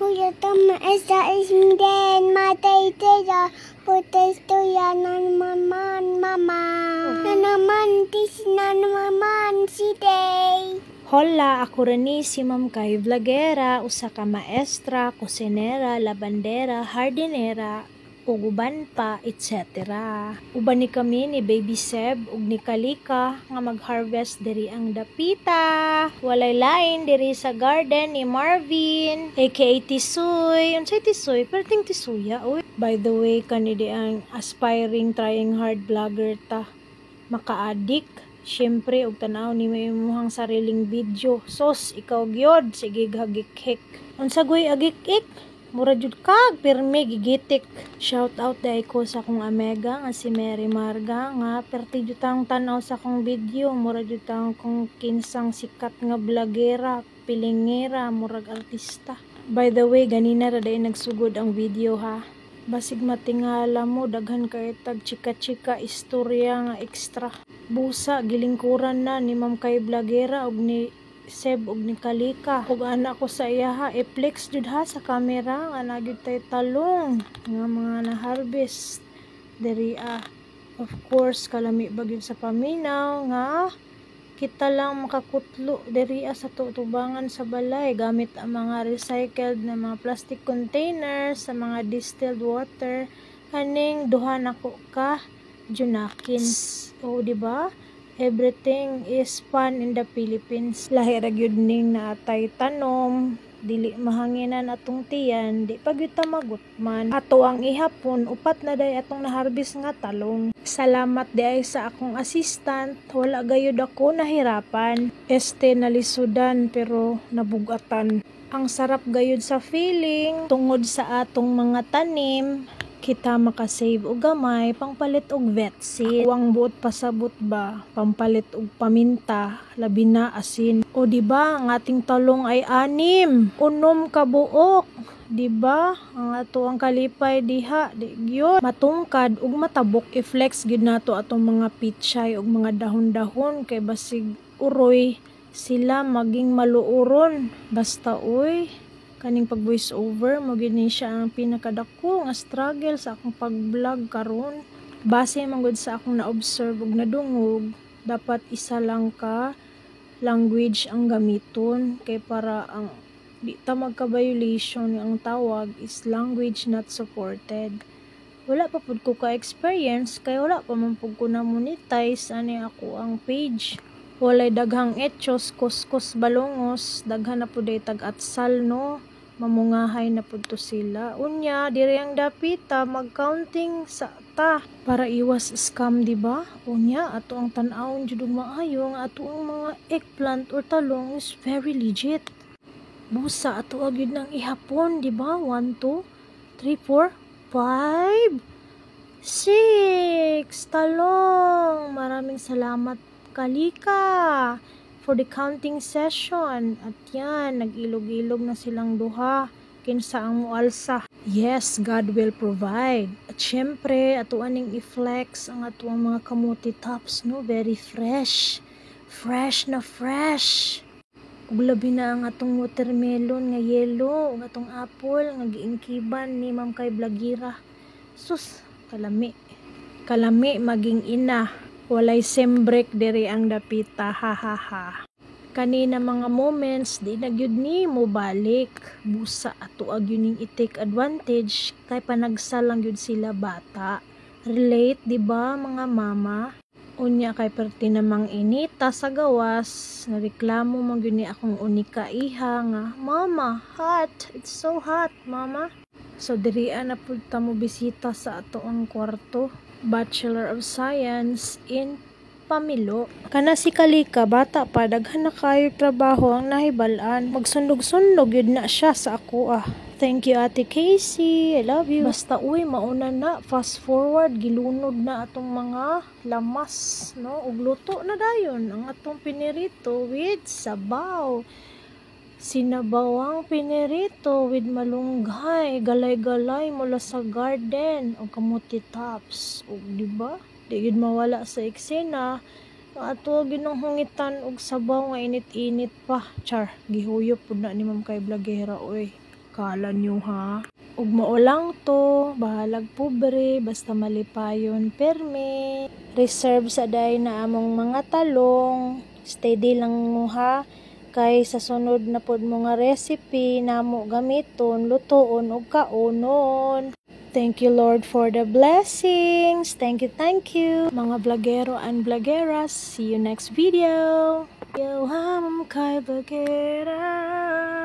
Kuya tama esa isden matay tera protesto ya nanaman mama. Nanaman tis nanaman si day. Hola, ako rin si Ma'am Kay Vlogera, usa ka maestra, kusinera, labandera, hardinera, ug uban pa, etc. Uban ni kami ni Baby Seb ug ni Kalika nga mag-harvest diri ang dapita. Walay lain diri sa garden ni Marvin, aka Tisoy. Unsay Tisoy? Perting Tisuya, uy. By the way, kani di ang aspiring trying hard vlogger ta. Maka-addict. Siyempre, og tanaw ni may imuhang sariling video. Sos, ikaw gyud, sige hagik-hik. Unsa goy agik-ik? Mura jud kag, pirmi gigitik. Shout out dai ko sa akong amega nga si Mary Marga nga perti jud tang tanaw sa akong video. Mura jud tang kung kinsang sikat nga vlogera, pilingera, murag artista. By the way, ganina ra day nagsugod ang video ha. Basig matingala mo, daghan kay tag chika-chika istorya nga extra. Busa, gilingkuran na ni Ma'am Kay Vlogera og ni Seb og ni Kalika. Ug anak ko sa iya ha, i-flex jud ha sa camera nga nagyud tay talong nga mga na-harvest diri Of course, kalami bagyod sa paminaw nga kita lang makakutlo diri sa tutubangan sa balay gamit ang mga recycled na mga plastic containers sa mga distilled water kaning duha nako ka junakins. O diba? Everything is fun in the Philippines. Lahi ra gyud ning naatay tanom, dili mahanginan atong tiyan, di pagyud ta magutman. Ato ang ihapon, upat na day atong naharbis nga talong. Salamat di ay sa akong assistant, wala gayud ako nahirapan. Nalisudan pero nabugatan. Ang sarap gayud sa feeling, tungod sa atong mga tanim, kita makasave og gamay, pangpalit og vet seed. Huwag buot pasabot ba, pampalit og paminta, labi na asin. O diba, ang ating talong ay 6, 6 ka buok. Diba, ang ato ang kalipay diha, di gyud matungkad ug matabok. I-flex gyud nato atong mga pichay ug mga dahon-dahon kay basig uroy sila maging maluuron. Basta uy, kaning pag voice over mo gid ni siya ang pinakadako nga struggle sa akong pag-vlog karon. Base man gud sa akong na-observe ug nadungog, dapat isa lang ka language ang gamiton kay para ang di ta magka-violation. Ang tawag is language not supported. Wala pa pud ko ka-experience kay wala pa man pud ko na monetize ani ako ang page. Walay daghang etchos, kuskus, balongos, daghan na pud ay tag-atsal no. Mamungahay na pud to sila. Unya, diri ang dapita mag-counting sa ta para iwas scam, diba? Unya, ato ang tan-awon jud maayo nga ato ang mga eggplant or talong is very legit. Busa ato agyud nang ihapon, diba? 1, 2, 3, 4, 5, 6 talong. Maraming salamat Kalika for the counting session. At yan, nag-ilog-ilog na silang duha kinsa ang mualsa. Yes, God will provide. At syempre, ato aning i-flex ang ato ang mga kamuti tops, no? Very fresh. Fresh na fresh. Ug labi na ang atong watermelon nga yellow, ug atong apple nga giingkiban ni Ma'am Kay Vlogera. Sus, kalami. Kalami maging ina. Walay sembrek diri ang dapita, ha ha ha. Kanina mga moments, di na gyud ni mo balik. Busa ato agyud ning i-take advantage kay panagsalang gyud sila bata. Relate, di ba mga mama? Unya kay perti namang inita sa gawas, nareklamo man gyud ni akong unika iha nga, "Mama, hot. It's so hot, mama." So diri na pud ta mo bisita sa ato ang kwarto. Bachelor of Science in Pamilo. Kana si Kalika, bata pa, daghan na kayo trabaho ang nahibal-an. Magsundog-sundog yun na siya sa ako Thank you Ate Casey, I love you. Basta uy, mauna na, fast forward, gilunod na atong mga lamas, no? Ug luto na dayon ang atong pinirito with sabaw. Sinabawang pinirito with malunggay, galay-galay mula sa garden o kamuti tops. O diba? Di yun mawala sa eksena. Ato ginunghungitan og sabaw nga init-init pa. Char, gihuyop pud na ni Ma'am Kay Vlogera oy. Kala nyo ha? Ug mao lang to, bahalag pobre, basta malipayon perme. Reserve sa day na among mga talong. Steady lang mo ha. Kay sa sunod na pod mo nga recipe namo gamiton, lutoon ug kaonon. Thank you Lord for the blessings. Thank you. Mga vlogero and vlogeras, see you next video. Yo ham kay vlogera.